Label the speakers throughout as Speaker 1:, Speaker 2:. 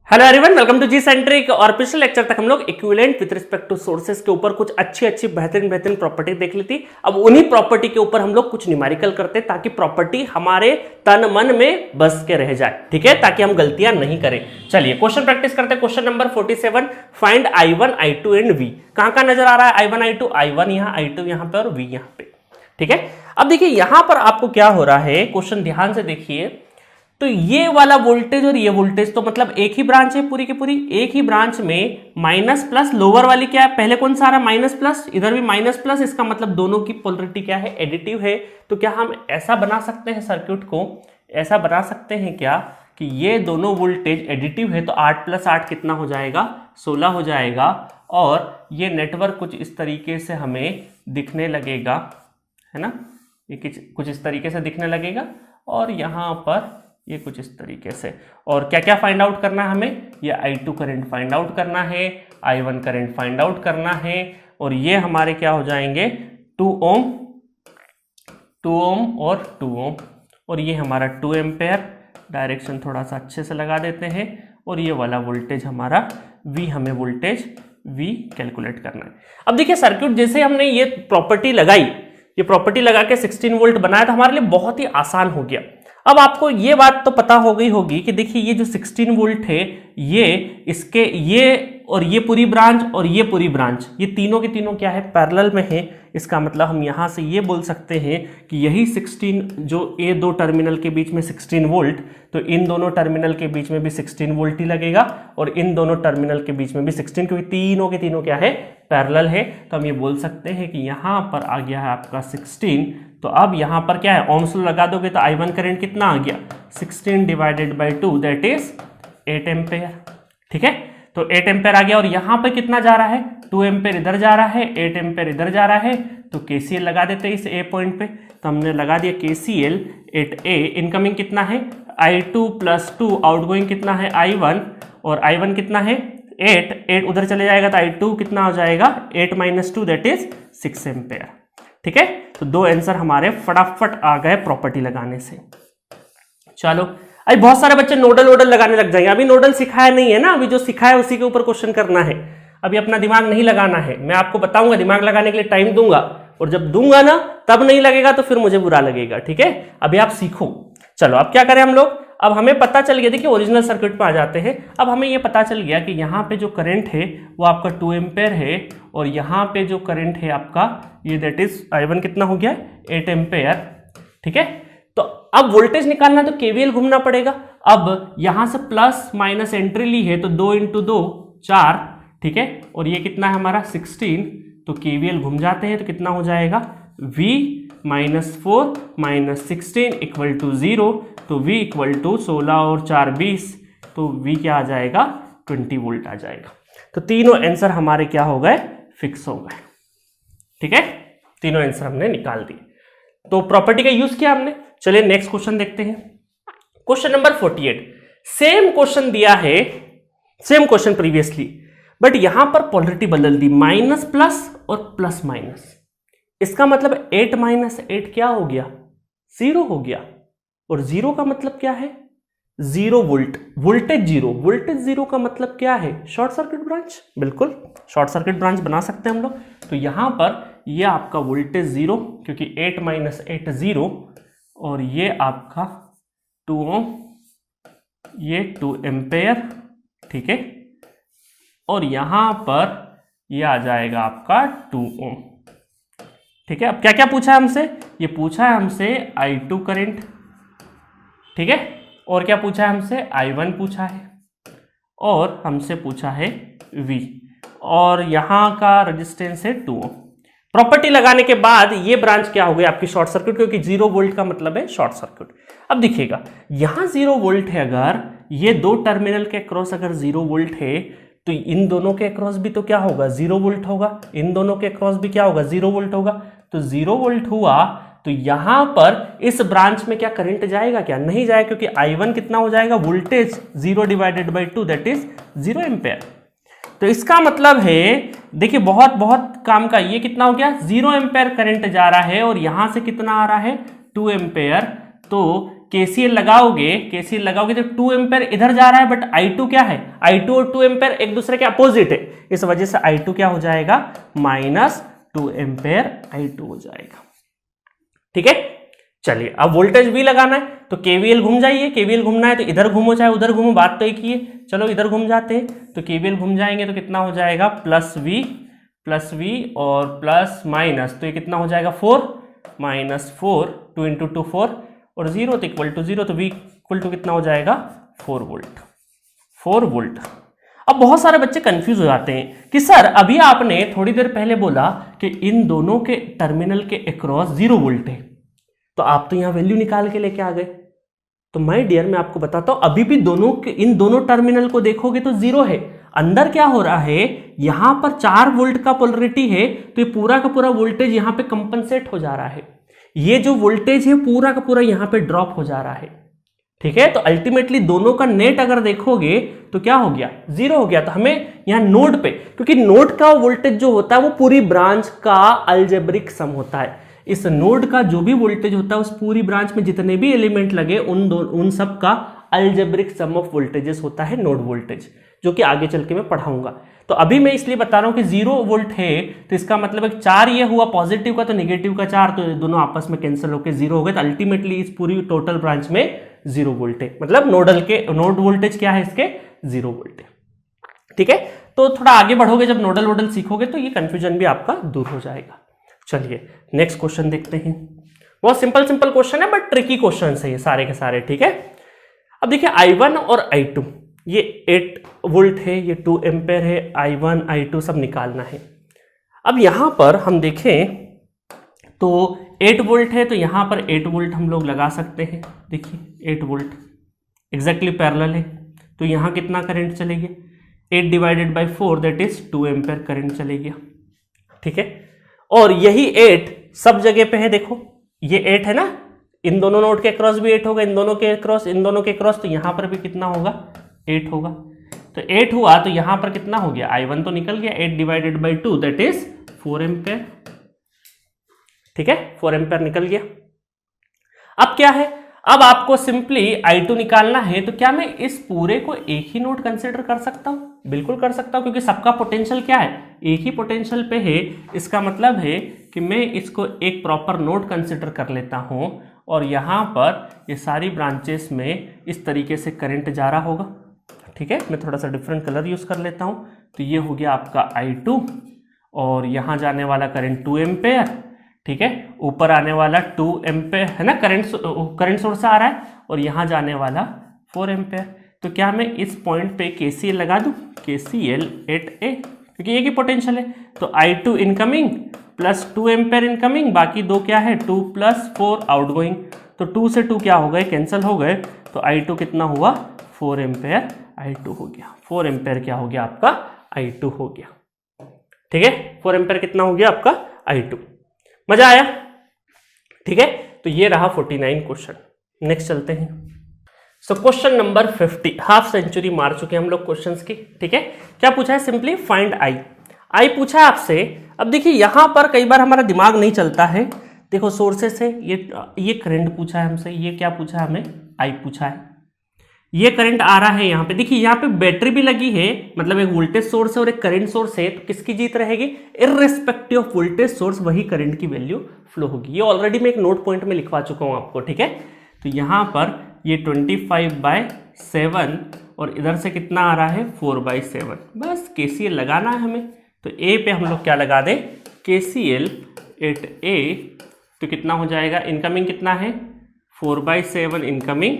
Speaker 1: Hello everyone, welcome to G centric. और पिछले lecture तक हम लोग equivalent with respect to sources के ऊपर कुछ अच्छी बेहतरीन प्रॉपर्टी देख ली थी। अब उन्हीं प्रॉपर्टी के ऊपर हम लोग कुछ न्यूमेरिकल करते हैं ताकि प्रॉपर्टी हमारे तन मन में बस के रह जाए, ठीक है, ताकि हम गलतियां नहीं करें। चलिए क्वेश्चन प्रैक्टिस करते हैं। Question number 47, find I1 I2 and V। कहां नजर आ रहा है I1 I2? I1 यहाँ, I2 यहाँ पे और V यहाँ पे, ठीक है। अब देखिए यहां पर आपको क्या हो रहा है, क्वेश्चन ध्यान से देखिए। तो ये वाला वोल्टेज और ये वोल्टेज तो मतलब एक ही ब्रांच है, पूरी की पूरी एक ही ब्रांच में माइनस प्लस। लोअर वाली क्या है, पहले कौन सा आ रहा है माइनस प्लस, इधर भी माइनस प्लस। इसका मतलब दोनों की पोलरिटी क्या है, एडिटिव है। तो क्या हम ऐसा बना सकते हैं सर्किट को, ऐसा बना सकते हैं क्या कि ये दोनों वोल्टेज एडिटिव है तो 8 + 8 कितना हो जाएगा, 16 हो जाएगा। और ये नेटवर्क कुछ इस तरीके से हमें दिखने लगेगा, है ना, ये कुछ इस तरीके से दिखने लगेगा। और यहाँ पर ये कुछ इस तरीके से। और क्या क्या फाइंड आउट करना है हमें, ये I2 करंट फाइंड आउट करना है, I1 करंट फाइंड आउट करना है। और ये हमारे क्या हो जाएंगे 2 ओम और 2 ओम। और ये हमारा 2 एम्पेयर। डायरेक्शन थोड़ा सा अच्छे से लगा देते हैं। और ये वाला वोल्टेज हमारा V, हमें वोल्टेज V कैलकुलेट करना है। अब देखिए सर्किट जैसे हमने ये प्रॉपर्टी लगाई, ये प्रॉपर्टी लगा के 16 वोल्ट बनाया तो हमारे लिए बहुत ही आसान हो गया। अब आपको ये बात तो पता हो गई होगी कि देखिए ये जो 16 वोल्ट है, ये इसके ये और ये पूरी ब्रांच और ये पूरी ब्रांच, ये तीनों के तीनों क्या है, पैरेलल में है। इसका मतलब हम यहाँ से ये बोल सकते हैं कि यही 16 जो ये दो टर्मिनल के बीच में 16 वोल्ट, तो इन दोनों टर्मिनल के बीच में भी 16 वोल्ट ही लगेगा और इन दोनों टर्मिनल के बीच में भी 16, क्योंकि तीनों के तीनों क्या है, पैरेलल है। तो हम ये बोल सकते हैं कि यहाँ पर आ गया है आपका 16। तो अब यहाँ पर क्या है, ओम्स लॉ लगा दोगे तो I1 करंट कितना आ गया, 16 / 2 दैट इज 8 एम्पेयर, ठीक है। तो 8 एम्पेयर आ गया। और यहाँ पे कितना जा रहा है, 2 एम्पेयर इधर जा रहा है, 8 एम्पेयर इधर जा रहा है। तो KCL लगा देते हैं इस A पॉइंट पे। तो हमने लगा दिया KCL 8A। इनकमिंग कितना है I2 + 2, आउटगोइंग कितना है I1, और I1 कितना है 8 उधर चले जाएगा तो I2 कितना हो जाएगा 8 - 2 दैट इज 6 एम्पेयर, ठीक है। तो दो आंसर हमारे फटाफट आ गए प्रॉपर्टी लगाने से। चलो अभी बहुत सारे बच्चे नोडल लगाने लग जाएंगे। अभी नोडल सिखाया नहीं है ना, अभी जो सिखाया उसी के ऊपर क्वेश्चन करना है। अभी अपना दिमाग नहीं लगाना है, मैं आपको बताऊंगा, दिमाग लगाने के लिए टाइम दूंगा। और जब दूंगा ना तब नहीं लगेगा तो फिर मुझे बुरा लगेगा, ठीक है। अभी आप सीखो। चलो अब क्या करें हम लोग, अब हमें पता चल गया, देखिए ओरिजिनल सर्किट पे आ जाते हैं। अब हमें ये पता चल गया कि यहाँ पे जो करंट है वो आपका 2 एम्पेयर है, और यहाँ पे जो करंट है आपका ये दैट इज I1 कितना हो गया 8 एम्पेयर, ठीक है। तो अब वोल्टेज निकालना तो KVL घूमना पड़ेगा। अब यहाँ से प्लस माइनस एंट्री ली है तो 2 × 2 4, ठीक है। और ये कितना है हमारा 16, तो KVL घूम जाते हैं तो कितना हो जाएगा V - 4 - 16 = 0। तो V = 16 और 4 20, तो V क्या आ जाएगा 20 वोल्ट आ जाएगा। तो तीनों आंसर हमारे क्या हो गए, फिक्स हो गए, ठीक है। तीनों आंसर हमने निकाल दिए। तो प्रॉपर्टी का यूज किया हमने। चलिए नेक्स्ट क्वेश्चन देखते हैं। क्वेश्चन नंबर 48, सेम क्वेश्चन दिया है, सेम क्वेश्चन प्रीवियसली, बट यहां पर पोलरिटी बदल दी, माइनस प्लस और प्लस माइनस। इसका मतलब 8 - 8 क्या हो गया, 0 हो गया। और 0 का मतलब क्या है, 0 वोल्ट, वोल्टेज 0। वोल्टेज 0 का मतलब क्या है, शॉर्ट सर्किट ब्रांच। बिल्कुल शॉर्ट सर्किट ब्रांच बना सकते हैं हम लोग। तो यहां पर ये आपका वोल्टेज 0, क्योंकि 8 - 8 0, और ये आपका 2 ओम, ये 2 एम्पेयर, ठीक है। और यहां पर ये आ जाएगा आपका 2 ओम, ठीक है। अब क्या क्या पूछा है हमसे, ये पूछा है हमसे I2 करंट, ठीक है। और क्या पूछा है हमसे, I1 पूछा है, और हमसे पूछा है V, और यहां का रेजिस्टेंस है 2 ओम। प्रॉपर्टी लगाने के बाद ये ब्रांच क्या हो गई आपकी शॉर्ट सर्किट, क्योंकि 0 वोल्ट का मतलब है शॉर्ट सर्किट। अब दिखेगा यहां 0 वोल्ट है, अगर ये दो टर्मिनल के अक्रॉस अगर 0 वोल्ट है तो इन दोनों के अक्रॉस भी तो क्या होगा 0 वोल्ट होगा, इन दोनों के अक्रॉस भी क्या होगा 0 वोल्ट होगा। तो 0 वोल्ट हुआ तो यहां पर इस ब्रांच में क्या करंट जाएगा, क्या नहीं जाएगा, क्योंकि I1 कितना हो जाएगा, वोल्टेज 0 / 2 दैट इज 0 एम्पेयर। तो इसका मतलब है देखिए बहुत काम का, ये कितना हो गया 0 एम्पेयर करंट जा रहा है, और यहां से कितना आ रहा है 2 एम्पेयर। तो केसीएल लगाओगे तो 2 एम्पेयर इधर जा रहा है, बट I2 क्या है, I2 और 2 एम्पेयर एक दूसरे के अपोजिट है, इस वजह से I2 क्या हो जाएगा, -2 एम्पेयर I2 हो जाएगा। ठीक है, चलिए अब वोल्टेज V लगाना है तो KVL घूम जाइए, KVL घूमना है तो इधर घूमो चाहे उधर घूमो, बात तो एक ही है। चलो इधर घूम जाते हैं तो KVL घूम जाएंगे तो कितना हो जाएगा, +V और प्लस माइनस, तो ये कितना हो जाएगा 4 -4, 2 × 2 4 और 0 तो इक्वल टू 0, तो V इक्वल टू कितना हो जाएगा 4 वोल्ट। अब बहुत सारे बच्चे कंफ्यूज हो जाते हैं कि सर अभी आपने थोड़ी देर पहले बोला कि इन दोनों के टर्मिनल के अक्रॉस 0 वोल्ट है, तो आप तो यहां वैल्यू निकाल के लेके आ गए। तो माय डियर मैं आपको बताता हूं, अभी भी इन दोनों टर्मिनल को देखोगे तो 0 है। अंदर क्या हो रहा है, यहां पर 4 वोल्ट का पोलरिटी है, तो ये पूरा का पूरा वोल्टेज यहां पे कंपनसेट हो जा रहा है। ये जो वोल्टेज है पूरा का पूरा यहां पे ड्रॉप हो जा रहा है। ठीक है, तो अल्टीमेटली दोनों का नेट अगर देखोगे तो क्या हो गया, 0 हो गया। तो हमें यहां नोड पे, क्योंकि नोड का वोल्टेज जो होता है वो पूरी ब्रांच का अलजेब्रिक सम होता है। इस नोड का जो भी वोल्टेज होता है उस पूरी ब्रांच में जितने भी एलिमेंट लगे उन सब का अलजेब्रिक सम ऑफ वोल्टेजेस होता है नोड वोल्टेज, जो कि आगे चल के मैं पढ़ाऊंगा। तो अभी मैं इसलिए बता रहा हूं कि 0 वोल्ट है तो इसका मतलब 4 ये हुआ पॉजिटिव का, तो नेगेटिव का 4, तो दोनों आपस में कैंसिल होकर 0 हो गए। तो अल्टीमेटली इस पूरी टोटल ब्रांच में 0 वोल्ट है, मतलब नोड वोल्टेज क्या है इसके, 0 वोल्ट है। ठीक है, तो थोड़ा आगे बढ़ोगे जब नोडल सीखोगे तो ये कंफ्यूजन भी आपका दूर हो जाएगा। चलिए नेक्स्ट क्वेश्चन देखते हैं। बहुत सिंपल क्वेश्चन है बट ट्रिकी क्वेश्चन है ये सारे के सारे। ठीक है, अब देखिए I1 और I2, ये 8 वोल्ट है, ये 2 एम्पेयर है, I1 I2 सब निकालना है। अब यहां पर हम देखें तो 8 वोल्ट है, तो यहां पर 8 वोल्ट हम लोग लगा सकते हैं। देखिए 8 वोल्ट एग्जैक्टली पैरेलल है, तो यहां कितना करंट चलेगा, 8 / 4 दैट इज 2 एम्पेयर करंट चलेगा। ठीक है, और यही 8 सब जगह पे है। देखो ये 8 है ना, इन दोनों नोड के क्रॉस भी 8 होगा, इन दोनों के क्रॉस, तो यहां पर भी कितना होगा, 8 होगा। तो 8 हुआ तो यहां पर कितना हो गया, I1 तो निकल गया, 8 / 2 दैट इज 4 एम्पेयर। ठीक है, 4 एम्पेयर निकल गया। अब क्या है, अब आपको सिंपली I2 निकालना है, तो क्या मैं इस पूरे को एक ही नोड कंसिडर कर सकता हूं? बिल्कुल कर सकता हूं, क्योंकि सबका पोटेंशियल क्या है, एक ही पोटेंशियल पे है। इसका मतलब है कि मैं इसको एक प्रॉपर नोड कंसिडर कर लेता हूं, और यहां पर ये सारी ब्रांचेस में इस तरीके से करंट जा रहा होगा। ठीक है, मैं थोड़ा सा डिफरेंट कलर यूज कर लेता हूं। तो ये हो गया आपका I2, और यहां जाने वाला करंट 2 एम्पेयर। ठीक है, ऊपर आने वाला 2 एम्पेयर है ना, करंट सोर्स से आ रहा है, और यहां जाने वाला 4 एम्पेयर। तो क्या मैं इस पॉइंट पे KCL लगा दूं, KCL एट A, क्योंकि एक ही पोटेंशियल है। तो I2 incoming plus 2 ampere incoming, बाकी दो क्या है 2 + 4 आउटगोइंग। तो 2 से 2 क्या हो गए, कैंसिल हो गए। तो I2 कितना हुआ, 4 एम्पेयर I2 हो गया। 4 एम्पेयर क्या हो गया आपका, I2 हो गया। ठीक है, 4 एम्पेयर कितना हो गया आपका I2। मजा आया? ठीक है, तो ये रहा 49 क्वेश्चन। नेक्स्ट चलते हैं। So question number 50, half century मार चुके हम लोग क्वेश्चंस की। ठीक है, क्या पूछा है, सिंपली फाइंड आई पूछा है आपसे। अब देखिए यहां पर कई बार हमारा दिमाग नहीं चलता है। देखो सोर्सेस है, ये करंट पूछा है हमसे, ये क्या पूछा है हमें, आई पूछा है। ये करंट आ रहा है यहाँ पे, देखिए यहाँ पे बैटरी भी लगी है, मतलब एक वोल्टेज सोर्स है और एक करंट सोर्स है। तो किसकी जीत रहेगी, इररिस्पेक्टिव ऑफ वोल्टेज सोर्स वही करंट की वैल्यू फ्लो होगी। ये ऑलरेडी मैं एक नोट पॉइंट में लिखवा चुका हूं आपको। ठीक है, तो यहाँ पर ये 25/7 और इधर से कितना आ रहा है 4/7। बस KCL लगाना है हमें। तो A पे हम लोग क्या लगा दें, KCL एट A। तो कितना हो जाएगा, इनकमिंग कितना है 4/7 इनकमिंग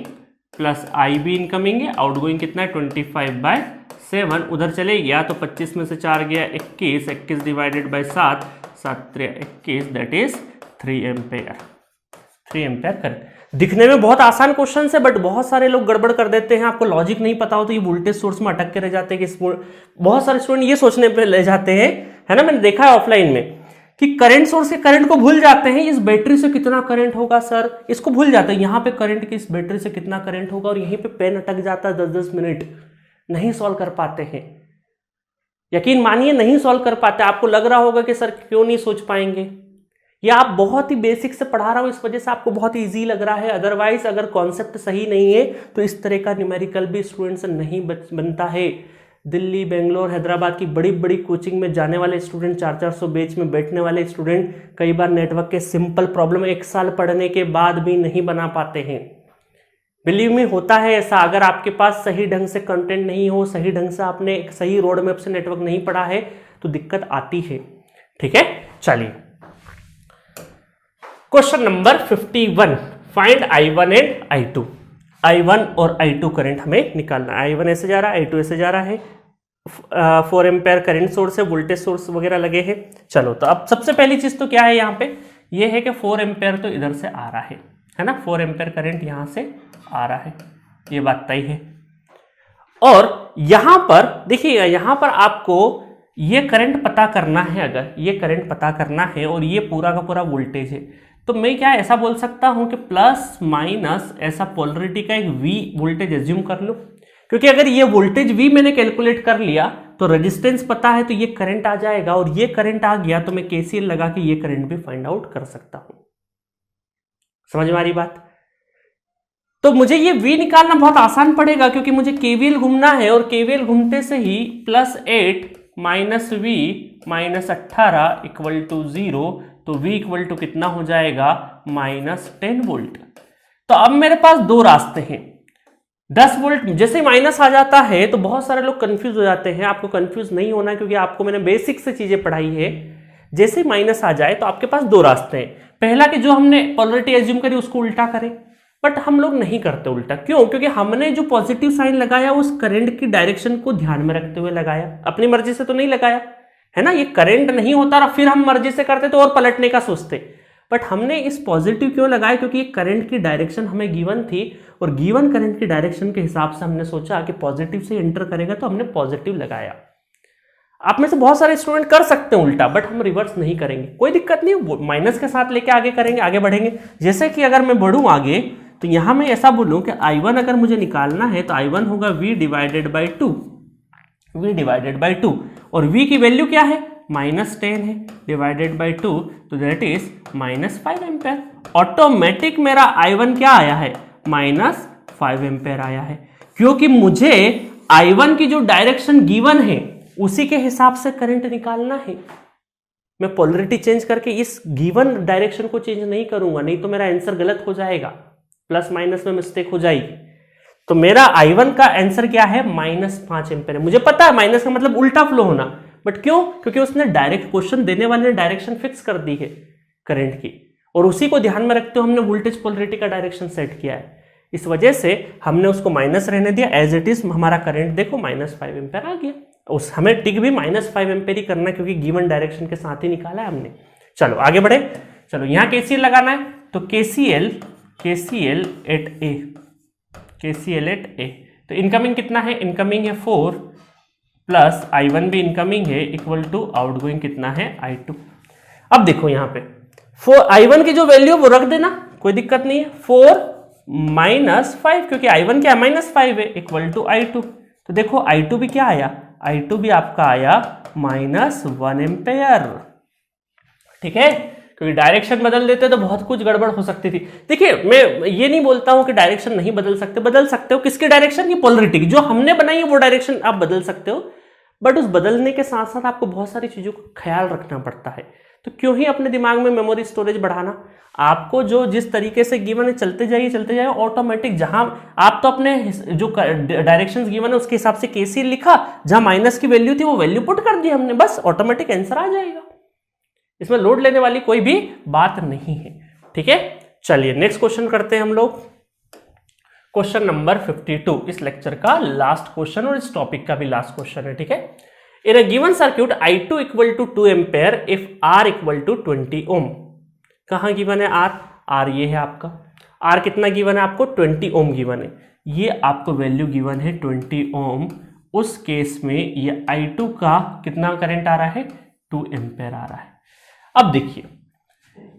Speaker 1: प्लस IB इनकमिंग है, आउटगोइंग कितना है 25/7। उधर चले गया तो 25 में से 4 गया 21, 21 / 7, 7 × 21 that is 3 ampere. 3 ampere current. दिखने में बहुत आसान क्वेश्चन है, बट बहुत सारे लोग गड़बड़ कर देते हैं। आपको लॉजिक नहीं पता हो तो ये वोल्टेज सोर्स में अटक के रह जाते हैं कि बहुत सारे स्टूडेंट ये सोचने पे ले जाते हैं, है ना, मैंने देखा है ऑफलाइन में, कि करंट सोर्स के करंट को भूल जाते हैं। इस बैटरी से कितना करंट होगा सर, इसको भूल जाते हैं। यहाँ पे करंट की इस बैटरी से कितना करंट होगा, और यहीं पे पेन अटक जाता है 10-10 मिनट, नहीं सॉल्व कर पाते हैं। यकीन मानिए नहीं सॉल्व कर पाते। आपको लग रहा होगा कि सर क्यों नहीं सोच पाएंगे, ये आप बहुत ही बेसिक से पढ़ा रहा हूं, इस वजह से आपको बहुत इजी लग रहा है। अदरवाइज अगर कॉन्सेप्ट सही नहीं है तो इस तरह का न्यूमेरिकल भी स्टूडेंट से नहीं बनता है। दिल्ली, बेंगलोर, हैदराबाद की बड़ी बड़ी कोचिंग में जाने वाले स्टूडेंट, 400-400 बेंच में बैठने वाले स्टूडेंट कई बार नेटवर्क के सिंपल प्रॉब्लम 1 साल पढ़ने के बाद भी नहीं बना पाते हैं। बिलीव मी, होता है ऐसा। अगर आपके पास सही ढंग से कंटेंट नहीं हो, सही ढंग से आपने एक सही रोड मैप से नेटवर्क नहीं पढ़ा है तो दिक्कत आती है। ठीक है, चलिए question number 51, find I1 and I2। I1 और I2 करंट हमें निकालना है। I1 ऐसे जा रहा है, I2 ऐसे जा रहा है, 4 एम्पेयर करंट सोर्स है, वोल्टेज सोर्स वगैरह लगे हैं। चलो, तो अब सबसे पहली चीज तो क्या है यहाँ पे, ये है कि 4 एम्पेयर तो इधर से आ रहा है ना, 4 एम्पेयर करंट यहां से आ रहा है, ये बात तय है। और यहां पर देखिएगा, यहां पर आपको ये करंट पता करना है। अगर ये करंट पता करना है और ये पूरा का पूरा वोल्टेज है, तो मैं क्या ऐसा बोल सकता हूं कि प्लस माइनस ऐसा पोलरिटी का एक V वोल्टेज एज्यूम कर लो, क्योंकि अगर ये वोल्टेज V मैंने कैलकुलेट कर लिया तो रेजिस्टेंस पता है, तो ये करंट आ जाएगा, और ये करंट आ गया तो मैं KCL लगा के ये करंट भी फाइंड आउट कर सकता हूं। समझ में आ रही बात? तो मुझे ये V निकालना बहुत आसान पड़ेगा, क्योंकि मुझे KVL घूमना है, और KVL घूमते से ही +8 minus V minus 18 equal to 0, तो V इक्वल टू कितना हो जाएगा, -10 वोल्ट। तो अब मेरे पास दो रास्ते हैं। 10 वोल्ट जैसे माइनस आ जाता है तो बहुत सारे लोग कंफ्यूज हो जाते हैं। आपको कंफ्यूज नहीं होना है, क्योंकि आपको मैंने बेसिक से चीजें पढ़ाई है। जैसे माइनस आ जाए तो आपके पास दो रास्ते हैं। पहला कि जो हमने पोलरिटी एज्यूम करी उसको उल्टा करें, बट हम लोग नहीं करते उल्टा। क्यों? क्योंकि हमने जो पॉजिटिव साइन लगाया उस करंट की डायरेक्शन को ध्यान में रखते हुए लगाया, अपनी मर्जी से तो नहीं लगाया, है ना। ये करंट नहीं होता और फिर हम मर्जी से करते तो और पलटने का सोचते, बट हमने इस पॉजिटिव क्यों लगाया? क्योंकि ये करंट की डायरेक्शन हमें गिवन थी, और गिवन करंट की डायरेक्शन के हिसाब से हमने सोचा कि पॉजिटिव से एंटर करेगा, तो हमने पॉजिटिव लगाया। आप में से बहुत सारे स्टूडेंट कर सकते हैं उल्टा, बट हम रिवर्स नहीं करेंगे, कोई दिक्कत नहीं, माइनस के साथ लेके आगे करेंगे, आगे बढ़ेंगे। जैसे कि अगर मैं बढ़ूं आगे, तो यहां मैं ऐसा बोलूं कि I1 अगर मुझे निकालना है तो I1 होगा V divided by 2, V divided by 2, और V की वैल्यू क्या है, -10 है, डिवाइडेड बाई 2, तो दैट इज -5 एम्पेयर। ऑटोमेटिक मेरा I1 क्या आया है, -5 एम्पेयर आया है, क्योंकि मुझे I1 की जो डायरेक्शन गिवन है उसी के हिसाब से करंट निकालना है। मैं पोलरिटी चेंज करके इस गिवन डायरेक्शन को चेंज नहीं करूंगा, नहीं तो मेरा आंसर गलत हो जाएगा, प्लस माइनस में मिस्टेक हो जाएगी। तो मेरा I1 का आंसर क्या है, -5 एम्पेयर है। मुझे पता है माइनस का मतलब उल्टा फ्लो होना, बट क्यों? क्योंकि उसने डायरेक्ट क्वेश्चन देने वाले ने डायरेक्शन फिक्स कर दी है करंट की, और उसी को ध्यान में रखते हुए हमने वोल्टेज पोलरिटी का डायरेक्शन सेट किया है। इस वजह से हमने उसको माइनस रहने दिया, एज इट इज हमारा करंट देखो -5 एम्पेयर आ गया। उस हमें टिक भी -5 एम्पेयर ही करना, क्योंकि गिवन डायरेक्शन के साथ ही निकाला है हमने। चलो आगे बढ़े। चलो यहाँ KCL लगाना है, तो KCL एट ए, तो इनकमिंग कितना है, इनकमिंग है 4 प्लस I1 भी इनकमिंग है, इक्वल टू आउटगोइंग कितना है, I2। अब देखो यहाँ पे I1 की जो वैल्यू वो रख देना, कोई दिक्कत नहीं है, 4 -5, क्योंकि I1 क्या है, -5 है, इक्वल टू I2। तो देखो I2 भी क्या आया, I2 भी आपका आया -1 एम्पेयर। ठीक है, क्योंकि डायरेक्शन बदल देते तो बहुत कुछ गड़बड़ हो सकती थी। देखिए, मैं ये नहीं बोलता हूं कि डायरेक्शन नहीं बदल सकते, बदल सकते हो। किसकी डायरेक्शन की, पोलरिटी की, जो हमने बनाई है वो डायरेक्शन आप बदल सकते हो, बट उस बदलने के साथ साथ आपको बहुत सारी चीजों का ख्याल रखना पड़ता है। तो क्यों ही अपने दिमाग में मेमोरी स्टोरेज बढ़ाना, आपको जो जिस तरीके से गिवन है चलते जाइए, ऑटोमेटिक। जहां आप तो अपने जो डायरेक्शंस गिवन है उसके हिसाब से KCL लिखा, जहां माइनस की वैल्यू थी वो वैल्यू पुट कर दी हमने, बस ऑटोमेटिक आंसर आ जाएगा। इसमें लोड लेने वाली कोई भी बात नहीं है। ठीक है, चलिए नेक्स्ट क्वेश्चन करते हैं हम लोग। क्वेश्चन नंबर 52 इस लेक्चर का लास्ट क्वेश्चन और इस टॉपिक का भी लास्ट क्वेश्चन है। ठीक है, in a given circuit I2 equal to 2 ampere if R equal to 20 ohm. कहां गिवन है R ये है आपका, R कितना गिवन है आपको, 20 ओम गिवन है। ये आपको वैल्यू गिवन है 20 ओम। उस केस में ये I2 का कितना करंट आ रहा है, 2 एम्पेयर आ रहा है। अब देखिए,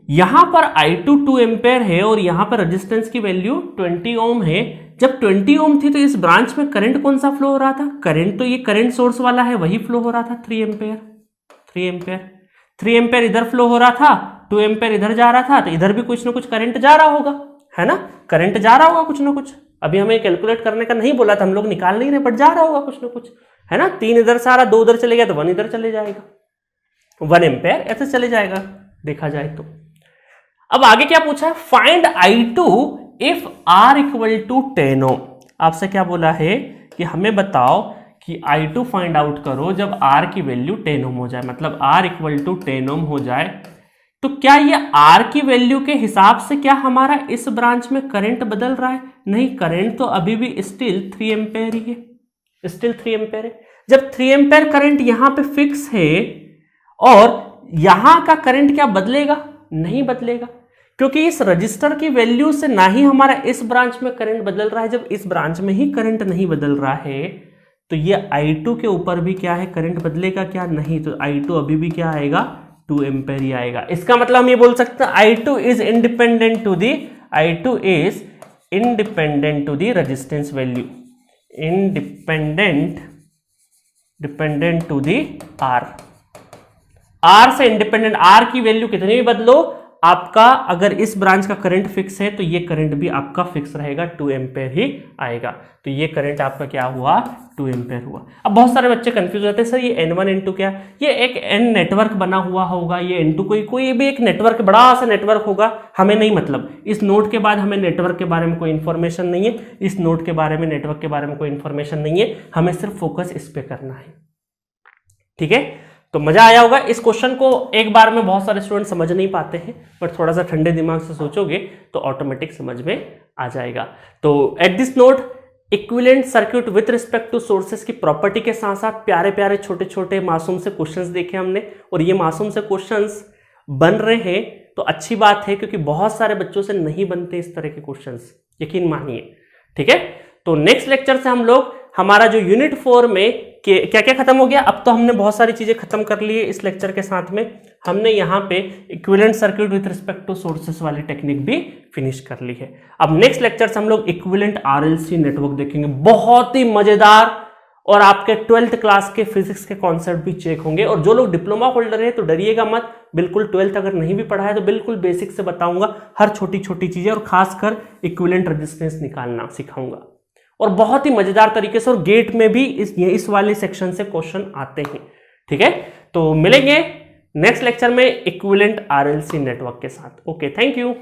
Speaker 1: यहां पर I2 2 एम्पेयर है और यहां पर रेजिस्टेंस की वैल्यू 20 ओम है। जब 20 ओम थी तो इस ब्रांच में करंट कौन सा फ्लो हो रहा था, करंट तो ये करंट सोर्स वाला है वही फ्लो हो रहा था, 3 एम्पेयर। 3 एम्पेयर इधर फ्लो हो रहा था, 2 एम्पेयर इधर जा रहा था, तो इधर भी कुछ ना कुछ करंट जा रहा होगा, है ना, करंट जा रहा होगा कुछ ना कुछ। अभी हमें कैलकुलेट करने का नहीं बोला था, हम लोग निकाल नहीं रहे, बट जा रहा होगा कुछ ना कुछ, है ना। 3 इधर से आ रहा, 2 उधर चले गया तो 1 इधर चले जाएगा, 1 एम्पेयर ऐसे चले जाएगा देखा जाए तो। अब आगे क्या पूछा है, find I2 if R equal to 10 ohm. आपसे क्या बोला है कि हमें बताओ कि I2 फाइंड आउट करो जब R की वैल्यू 10 ओम हो जाए, मतलब R इक्वल टू 10 ओम हो जाए, तो क्या ये R की वैल्यू के हिसाब से क्या हमारा इस ब्रांच में करंट बदल रहा है? नहीं, करंट तो अभी भी स्टिल 3 एम्पेयर ही है, स्टिल 3 एम्पेयर है। जब 3 एम्पेयर करंट यहां पे फिक्स है और यहां का करंट क्या बदलेगा? नहीं बदलेगा, क्योंकि इस रजिस्टर की वैल्यू से ना ही हमारा इस ब्रांच में करंट बदल रहा है। जब इस ब्रांच में ही करंट नहीं बदल रहा है तो ये I2 के ऊपर भी क्या है, करंट बदलेगा क्या? नहीं, तो I2 अभी भी क्या आएगा, 2 एम्पेयर ही आएगा। इसका मतलब हम ये बोल सकते हैं I2 is independent to the, I2 is independent to the resistance value, dependent to the R। R से इंडिपेंडेंट, R की वैल्यू कितनी भी बदलो, आपका अगर इस ब्रांच का करंट फिक्स है तो ये करंट भी आपका फिक्स रहेगा, 2 एम्पेयर ही आएगा। तो ये करंट आपका क्या हुआ, 2 एम्पेयर हुआ। अब बहुत सारे बच्चे कंफ्यूज होते हैं, सर ये N1 N2 क्या, ये एक N नेटवर्क बना हुआ होगा, ये N2 कोई भी एक नेटवर्क, बड़ा सा नेटवर्क होगा, हमें नहीं मतलब। इस नोट के बाद हमें नेटवर्क के बारे में कोई इंफॉर्मेशन नहीं है, इस नोट के बारे में, नेटवर्क के बारे में कोई इंफॉर्मेशन नहीं है, हमें सिर्फ फोकस इस पे करना है, ठीक है। तो मजा आया होगा। इस क्वेश्चन को एक बार में बहुत सारे स्टूडेंट समझ नहीं पाते हैं, बट थोड़ा सा ठंडे दिमाग से सोचोगे तो ऑटोमेटिक समझ में आ जाएगा। तो at this note, equivalent circuit with respect to sources की प्रॉपर्टी के साथ साथ प्यारे प्यारे छोटे छोटे मासूम से क्वेश्चंस देखे हमने, और ये मासूम से क्वेश्चंस बन रहे हैं तो अच्छी बात है, क्योंकि बहुत सारे बच्चों से नहीं बनते इस तरह के क्वेश्चंस, यकीन मानिए, ठीक है। तो नेक्स्ट लेक्चर से हम लोग हमारा जो यूनिट 4 में क्या क्या खत्म हो गया, अब तो हमने बहुत सारी चीजें खत्म कर ली है इस लेक्चर के साथ में। हमने यहाँ पे equivalent circuit with respect to sources वाली टेक्निक भी फिनिश कर ली है। अब नेक्स्ट लेक्चर से हम लोग इक्विवेलेंट RLC नेटवर्क देखेंगे, बहुत ही मजेदार, और आपके 12th क्लास के फिजिक्स के कॉन्सेप्ट भी चेक होंगे। और जो लोग डिप्लोमा होल्डर है तो डरिएगा मत, बिल्कुल 12th अगर नहीं भी पढ़ा है तो बिल्कुल बेसिक से बताऊंगा, हर छोटी छोटी चीजें, और खासकर इक्विवेलेंट रेजिस्टेंस निकालना सिखाऊंगा, और बहुत ही मजेदार तरीके से। और गेट में भी इस वाले सेक्शन से क्वेश्चन आते हैं, ठीक है। तो मिलेंगे नेक्स्ट लेक्चर में इक्विवेलेंट RLC नेटवर्क के साथ। Okay, thank you.